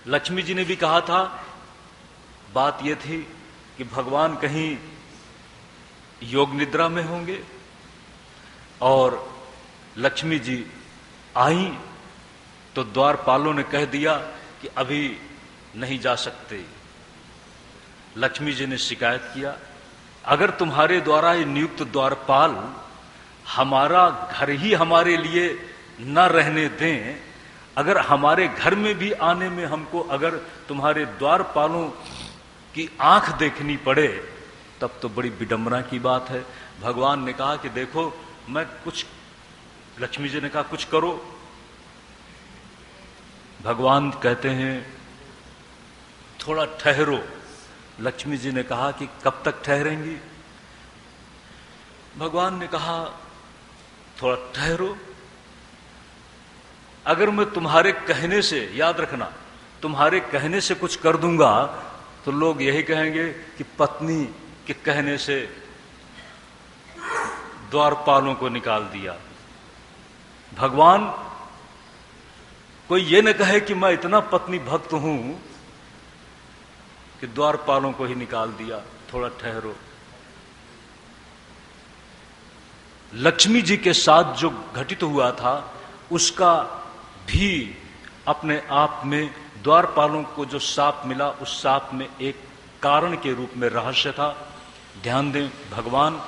लक्ष्मी जी ने भी कहा था, बात यह थी कि भगवान कहीं योग निद्रा में होंगे, और लक्ष्मी जी आई तो द्वारपालों ने कह दिया कि अभी नहीं जा सकते। लक्ष्मी जी ने शिकायत किया, अगर तुम्हारे द्वारा ये नियुक्त द्वारपाल हमारा घर ही हमारे लिए न रहने दें, अगर हमारे घर में भी आने में हमको अगर तुम्हारे द्वारपालों की आंख देखनी पड़े, तब तो बड़ी विडंबना की बात है। भगवान ने कहा कि देखो मैं कुछ, लक्ष्मी जी ने कहा कुछ करो। भगवान कहते हैं थोड़ा ठहरो। लक्ष्मी जी ने कहा कि कब तक ठहरेंगी? भगवान ने कहा थोड़ा ठहरो। अगर मैं तुम्हारे कहने से, याद रखना, तुम्हारे कहने से कुछ कर दूंगा तो लोग यही कहेंगे कि पत्नी के कहने से द्वारपालों को निकाल दिया। भगवान कोई ये न कहे कि मैं इतना पत्नी भक्त हूं कि द्वारपालों को ही निकाल दिया। थोड़ा ठहरो। लक्ष्मी जी के साथ जो घटित हुआ था उसका भी अपने आप में, द्वारपालों को जो शाप मिला उस शाप में एक कारण के रूप में रहस्य था। ध्यान दें, भगवान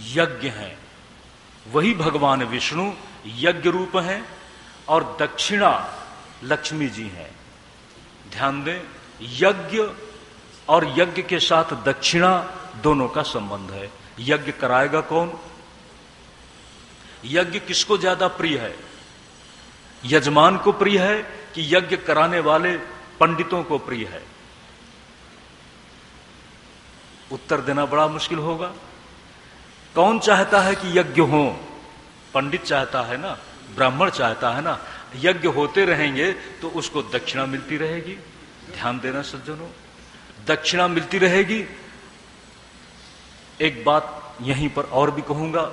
यज्ञ हैं, वही भगवान विष्णु यज्ञ रूप हैं, और दक्षिणा लक्ष्मी जी हैं। ध्यान दें, यज्ञ और यज्ञ के साथ दक्षिणा दोनों का संबंध है। यज्ञ कराएगा कौन? यज्ञ किसको ज्यादा प्रिय है? यजमान को प्रिय है कि यज्ञ कराने वाले पंडितों को प्रिय है? उत्तर देना बड़ा मुश्किल होगा। कौन चाहता है कि यज्ञ हो? पंडित चाहता है ना, ब्राह्मण चाहता है ना। यज्ञ होते रहेंगे तो उसको दक्षिणा मिलती रहेगी। ध्यान देना सज्जनों, दक्षिणा मिलती रहेगी। एक बात यहीं पर और भी कहूंगा,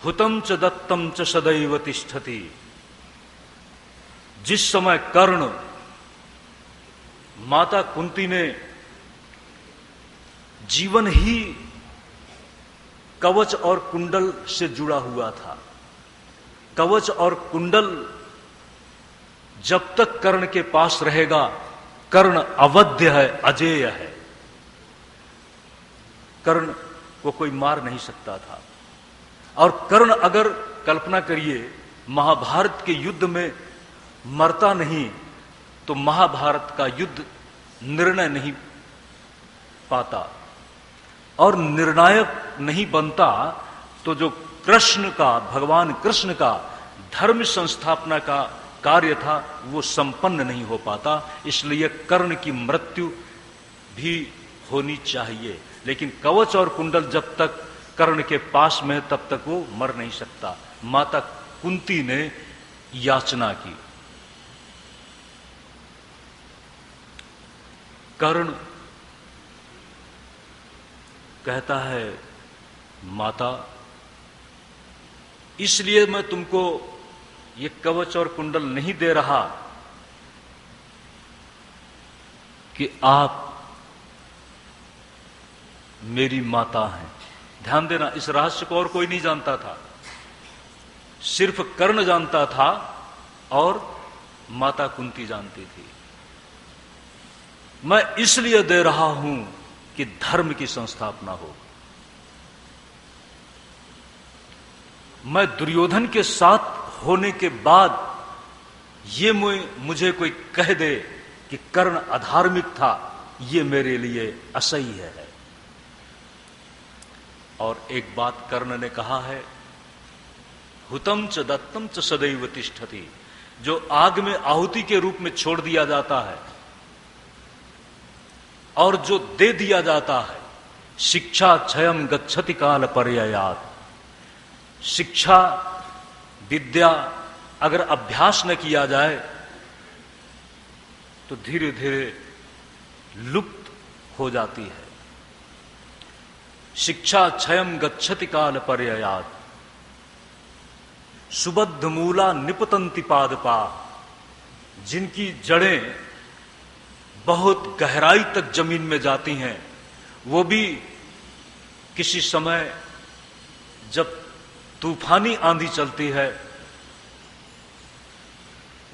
हुतम च दत्तम च सदैव तिष्ठति। जिस समय कर्ण, माता कुंती ने जीवन ही कवच और कुंडल से जुड़ा हुआ था, कवच और कुंडल जब तक कर्ण के पास रहेगा, कर्ण अवध्य है, अजेय है, कर्ण को कोई मार नहीं सकता था। और कर्ण अगर, कल्पना करिए, महाभारत के युद्ध में मरता नहीं तो महाभारत का युद्ध निर्णय नहीं पाता, और निर्णायक नहीं बनता तो जो कृष्ण का, भगवान कृष्ण का धर्म संस्थापना का कार्य था वो संपन्न नहीं हो पाता। इसलिए कर्ण की मृत्यु भी होनी चाहिए, लेकिन कवच और कुंडल जब तक कर्ण के पास में है तब तक वो मर नहीं सकता। माता कुंती ने याचना की। कर्ण कहता है, माता इसलिए मैं तुमको ये कवच और कुंडल नहीं दे रहा कि आप मेरी माता हैं। ध्यान देना, इस रहस्य को और कोई नहीं जानता था, सिर्फ कर्ण जानता था और माता कुंती जानती थी। मैं इसलिए दे रहा हूं कि धर्म की संस्थापना हो। मैं दुर्योधन के साथ होने के बाद ये मुझे कोई कह दे कि कर्ण अधार्मिक था, ये मेरे लिए असह्य है। और एक बात कर्ण ने कहा है, हुतम च दत्तम च सदैव तिष्ठति। जो आग में आहुति के रूप में छोड़ दिया जाता है और जो दे दिया जाता है, शिक्षा क्षयम गच्छति काल पर्ययात्। शिक्षा, विद्या अगर अभ्यास न किया जाए तो धीरे धीरे लुप्त हो जाती है। शिक्षा क्षयम गच्छति काल पर्ययात्। सुबद्ध मूला निपतंति पादपा। जिनकी जड़ें बहुत गहराई तक जमीन में जाती हैं, वो भी किसी समय जब तूफानी आंधी चलती है,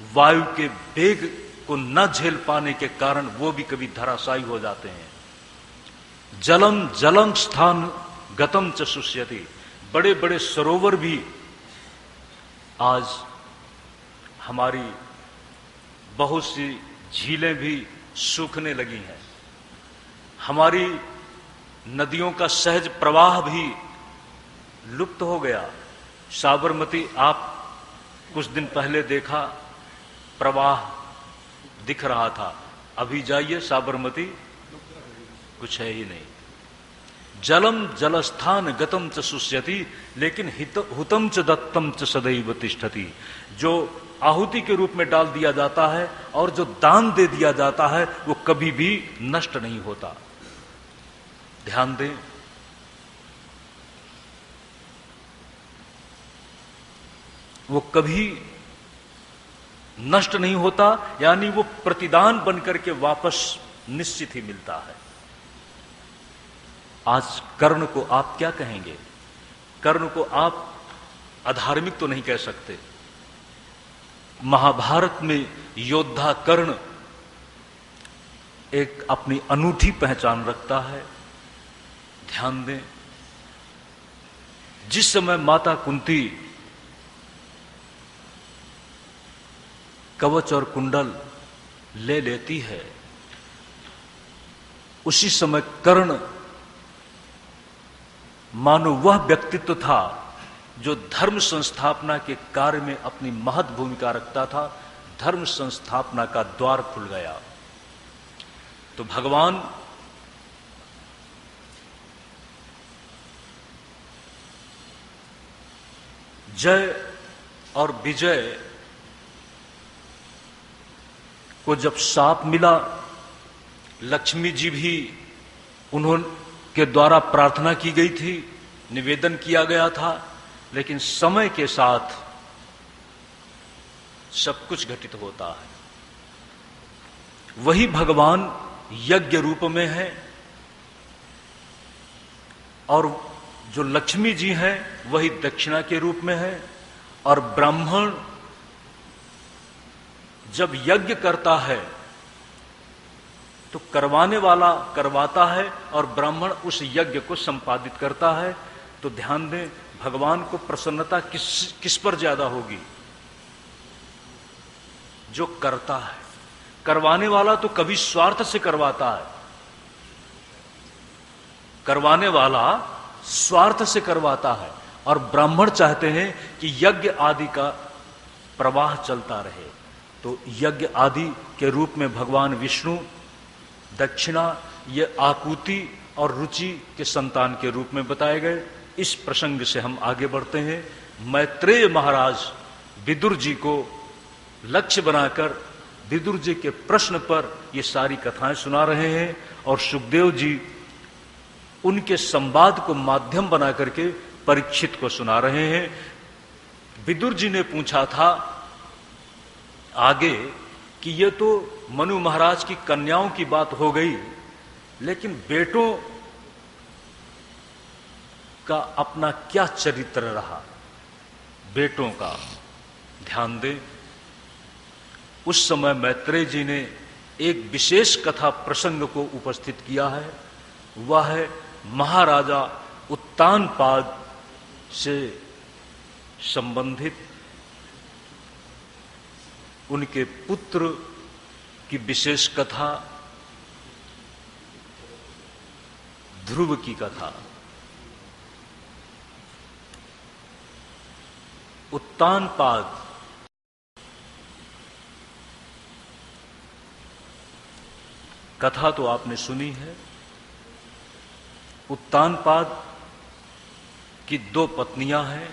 वायु के वेग को न झेल पाने के कारण वो भी कभी धराशायी हो जाते हैं। जलम जलम स्थान गतम च शुष्यति, बड़े बड़े सरोवर भी आज हमारी बहुत सी झीलें भी सूखने लगी हैं। हमारी नदियों का सहज प्रवाह भी लुप्त हो गया। साबरमती आप कुछ दिन पहले देखा, प्रवाह दिख रहा था, अभी जाइए साबरमती कुछ है ही नहीं। जलम जलस्थान गतम च शुष्यति, लेकिन हुतम च दत्तम च सदैव तिष्ठति, जो आहुति के रूप में डाल दिया जाता है और जो दान दे दिया जाता है वो कभी भी नष्ट नहीं होता। ध्यान दें, वो कभी नष्ट नहीं होता, यानी वो प्रतिदान बनकर के वापस निश्चित ही मिलता है। आज कर्ण को आप क्या कहेंगे? कर्ण को आप अधार्मिक तो नहीं कह सकते। महाभारत में योद्धा कर्ण एक अपनी अनूठी पहचान रखता है। ध्यान दें, जिस समय माता कुंती कवच और कुंडल ले लेती है, उसी समय कर्ण मानो वह व्यक्तित्व था जो धर्म संस्थापना के कार्य में अपनी महत्व भूमिका रखता था। धर्म संस्थापना का द्वार खुल गया। तो भगवान जय और विजय को जब शाप मिला, लक्ष्मी जी भी उन्होंने द्वारा प्रार्थना की गई थी, निवेदन किया गया था, लेकिन समय के साथ सब कुछ घटित होता है। वही भगवान यज्ञ रूप में है और जो लक्ष्मी जी हैं वही दक्षिणा के रूप में है। और ब्राह्मण जब यज्ञ करता है तो करवाने वाला करवाता है और ब्राह्मण उस यज्ञ को संपादित करता है। तो ध्यान दें, भगवान को प्रसन्नता किस पर ज्यादा होगी? जो करता है। करवाने वाला तो कभी स्वार्थ से करवाता है, करवाने वाला स्वार्थ से करवाता है, और ब्राह्मण चाहते हैं कि यज्ञ आदि का प्रवाह चलता रहे। तो यज्ञ आदि के रूप में भगवान विष्णु दक्षिणा, ये आकुति और रुचि के संतान के रूप में बताए गए। इस प्रसंग से हम आगे बढ़ते हैं। मैत्रेय महाराज विदुर जी को लक्ष्य बनाकर विदुर जी के प्रश्न पर ये सारी कथाएं सुना रहे हैं और सुखदेव जी उनके संवाद को माध्यम बना करके परीक्षित को सुना रहे हैं। विदुर जी ने पूछा था आगे कि ये तो मनु महाराज की कन्याओं की बात हो गई, लेकिन बेटों का अपना क्या चरित्र रहा? बेटों का ध्यान दें। उस समय मैत्रेय जी ने एक विशेष कथा प्रसंग को उपस्थित किया है। वह है महाराजा उत्तानपाद से संबंधित उनके पुत्र की विशेष कथा, ध्रुव की कथा। उत्तानपाद कथा तो आपने सुनी है। उत्तानपाद की दो पत्नियां हैं।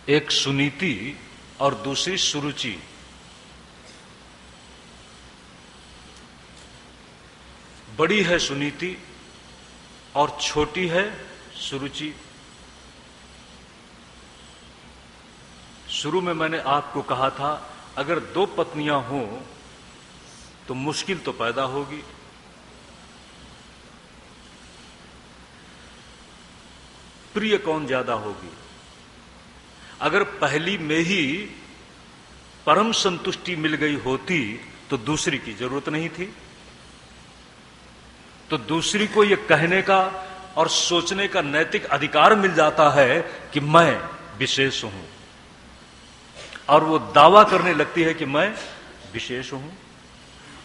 एक सुनीति और दूसरी सुरुचि। बड़ी है सुनीति और छोटी है सुरुचि। शुरू में मैंने आपको कहा था, अगर 2 पत्नियां हों तो मुश्किल तो पैदा होगी। प्रिय कौन ज्यादा होगी? अगर पहली में ही परम संतुष्टि मिल गई होती तो दूसरी की जरूरत नहीं थी। तो दूसरी को यह कहने का और सोचने का नैतिक अधिकार मिल जाता है कि मैं विशेष हूं, और वो दावा करने लगती है कि मैं विशेष हूं।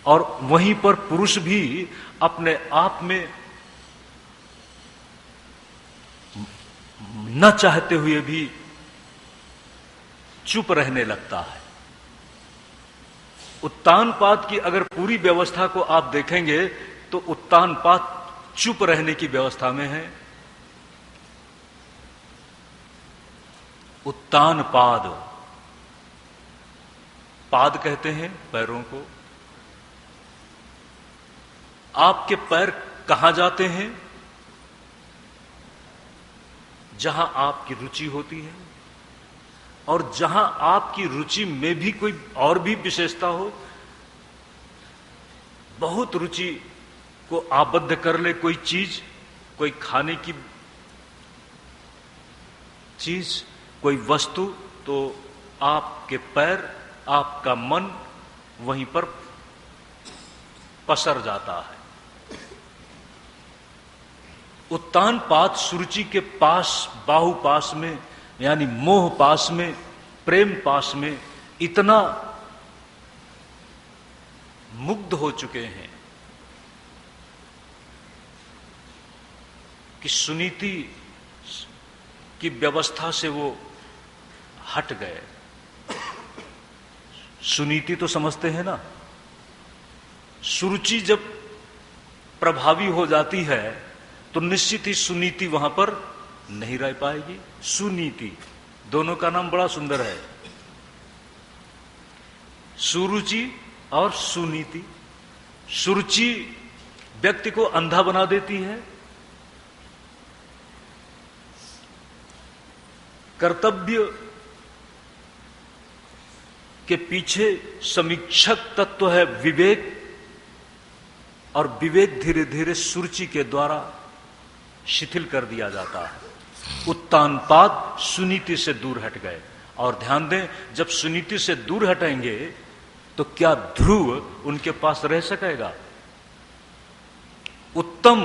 और वहीं पर पुरुष भी अपने आप में न चाहते हुए भी चुप रहने लगता है। उत्तानपाद की अगर पूरी व्यवस्था को आप देखेंगे तो उत्तानपाद चुप रहने की व्यवस्था में है। उत्तानपाद, पाद कहते हैं पैरों को। आपके पैर कहां जाते हैं? जहां आपकी रुचि होती है, और जहां आपकी रुचि में भी कोई और भी विशेषता हो। बहुत रुचि को आबद्ध कर ले कोई चीज, कोई खाने की चीज, कोई वस्तु, तो आपके पैर, आपका मन वहीं पर पसर जाता है। उत्तानपाद सुरुचि के पास, बाहु पास में, यानी मोह पास में, प्रेम पास में इतना मुग्ध हो चुके हैं कि सुनीति की व्यवस्था से वो हट गए। सुनीति तो समझते हैं ना? सुरुचि जब प्रभावी हो जाती है तो निश्चित ही सुनीति वहां पर नहीं रह पाएगी। सुनीति, दोनों का नाम बड़ा सुंदर है, सुरुचि और सुनीति। सुरुचि व्यक्ति को अंधा बना देती है, कर्तव्य के पीछे समीक्षक तत्व है विवेक, और विवेक धीरे धीरे सुरुचि के द्वारा शिथिल कर दिया जाता है। उत्तानपाद सुनीति से दूर हट गए। और ध्यान दें, जब सुनीति से दूर हटेंगे तो क्या ध्रुव उनके पास रह सकेगा? उत्तम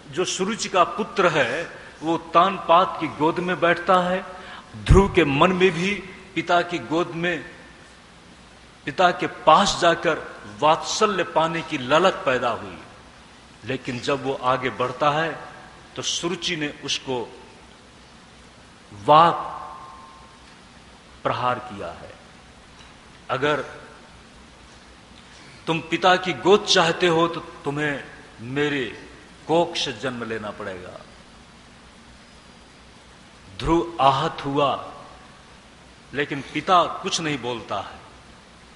जो सुरुचि का पुत्र है वो उत्तानपाद की गोद में बैठता है। ध्रुव के मन में भी पिता की गोद में, पिता के पास जाकर वात्सल्य पाने की ललक पैदा हुई। लेकिन जब वो आगे बढ़ता है तो सुरुचि ने उसको वाक प्रहार किया है। अगर तुम पिता की गोद चाहते हो तो तुम्हें मेरे कोख से जन्म लेना पड़ेगा। ध्रुव आहत हुआ, लेकिन पिता कुछ नहीं बोलता है।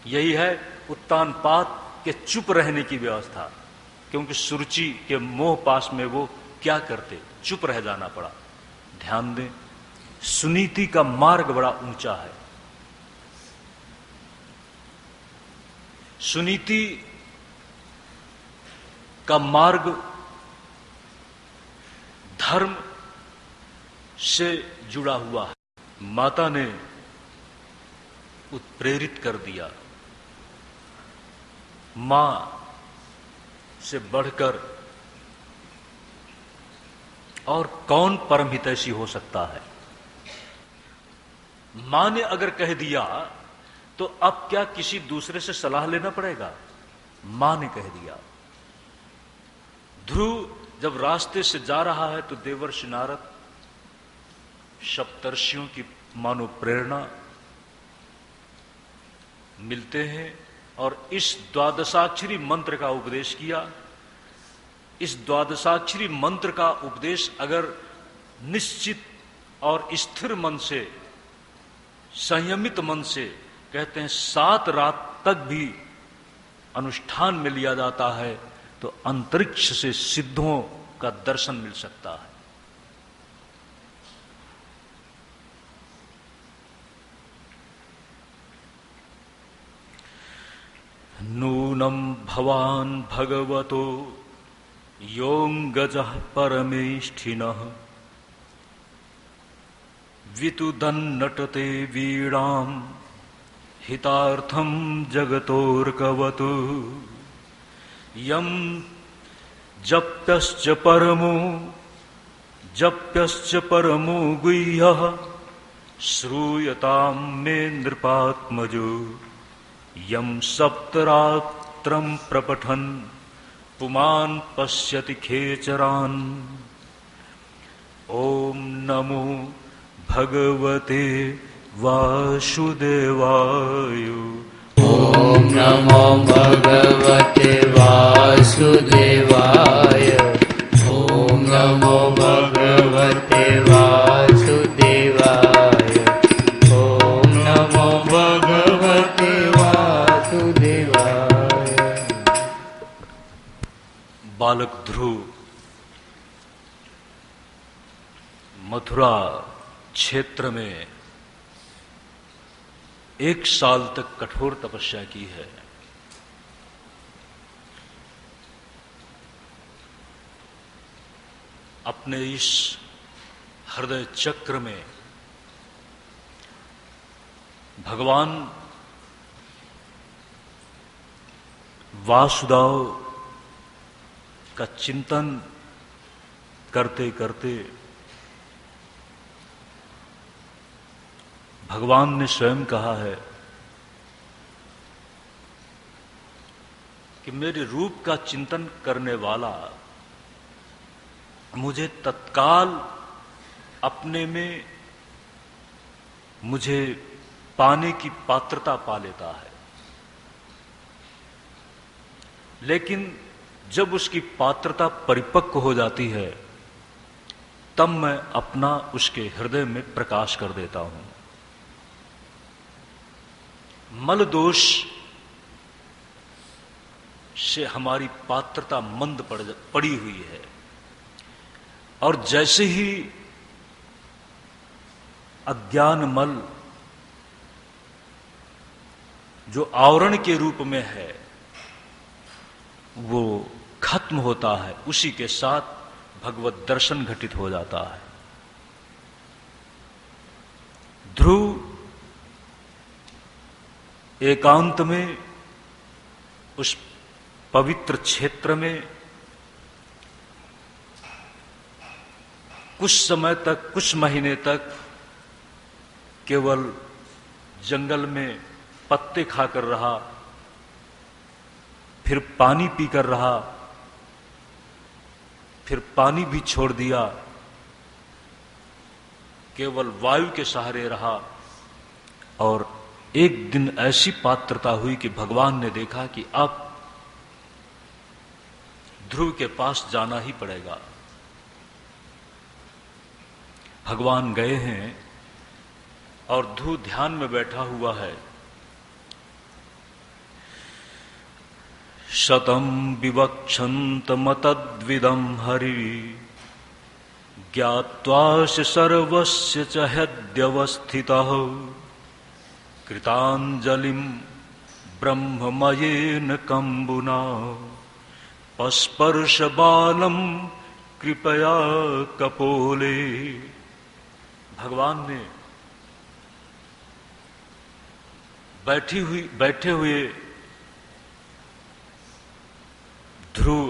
यही है उत्तानपाद के चुप रहने की व्यवस्था, क्योंकि सुरुचि के मोह पास में वो क्या करते, चुप रह जाना पड़ा। ध्यान दें, सुनीति का मार्ग बड़ा ऊंचा है। सुनीति का मार्ग धर्म से जुड़ा हुआ है। माता ने उत्प्रेरित कर दिया। मां से बढ़कर और कौन परम हितैषी हो सकता है? मां ने अगर कह दिया तो अब क्या किसी दूसरे से सलाह लेना पड़ेगा? मां ने कह दिया। ध्रुव जब रास्ते से जा रहा है तो देवर्षि नारद सप्तर्षियों की मानो प्रेरणा मिलते हैं और इस द्वादशाक्षरी मंत्र का उपदेश किया। इस द्वादशाक्षरी मंत्र का उपदेश अगर निश्चित और स्थिर मन से, संयमित मन से, कहते हैं 7 रात तक भी अनुष्ठान में लिया जाता है तो अंतरिक्ष से सिद्धों का दर्शन मिल सकता है। नूनं भवान् भगवतो योऽङ्गजः परमेष्ठिनः वितुदन्नटते वीणां हितार्थं जगतोर्कवतु यं जप्यश्च परमो गुह्यः श्रूयतां मे नृपात्मजो यं सप्तरात्रं प्रपठन् पुमान् पश्यति खेचरान्। ॐ नमो भगवते वासुदेवाय। ॐ नमो भगवते वासुदेवाय। ॐ नमो भगवते वासुदेवाय। ॐ नमो भगवते वासुदेवाय। बालक ध्रुव मथुरा क्षेत्र में 1 साल तक कठोर तपस्या की है। अपने इस हृदय चक्र में भगवान वासुदेव का चिंतन करते करते भगवान ने स्वयं कहा है कि मेरे रूप का चिंतन करने वाला मुझे तत्काल अपने में मुझे पाने की पात्रता पा लेता है, लेकिन जब उसकी पात्रता परिपक्व हो जाती है तब मैं अपना उसके हृदय में प्रकाश कर देता हूं। मल दोष से हमारी पात्रता मंद पड़ी हुई है, और जैसे ही अज्ञान मल जो आवरण के रूप में है वो खत्म होता है, उसी के साथ भगवत दर्शन घटित हो जाता है। ध्रुव एकांत में उस पवित्र क्षेत्र में कुछ समय तक, कुछ महीने तक केवल जंगल में पत्ते खाकर रहा, फिर पानी पीकर रहा, फिर पानी भी छोड़ दिया, केवल वायु के सहारे रहा। और एक दिन ऐसी पात्रता हुई कि भगवान ने देखा कि अब ध्रुव के पास जाना ही पड़ेगा। भगवान गए हैं और ध्रुव ध्यान में बैठा हुआ है। शतं विवक्षन्तमतद्विदं हरि ज्ञात्वास्य सर्वस्य च ह्यद्यवस्थितः कृताञ्जलिं ब्रह्ममयेन कम्बुना पस्पर्श बालं कृपया कपोले। भगवान ने बैठे हुए ध्रुव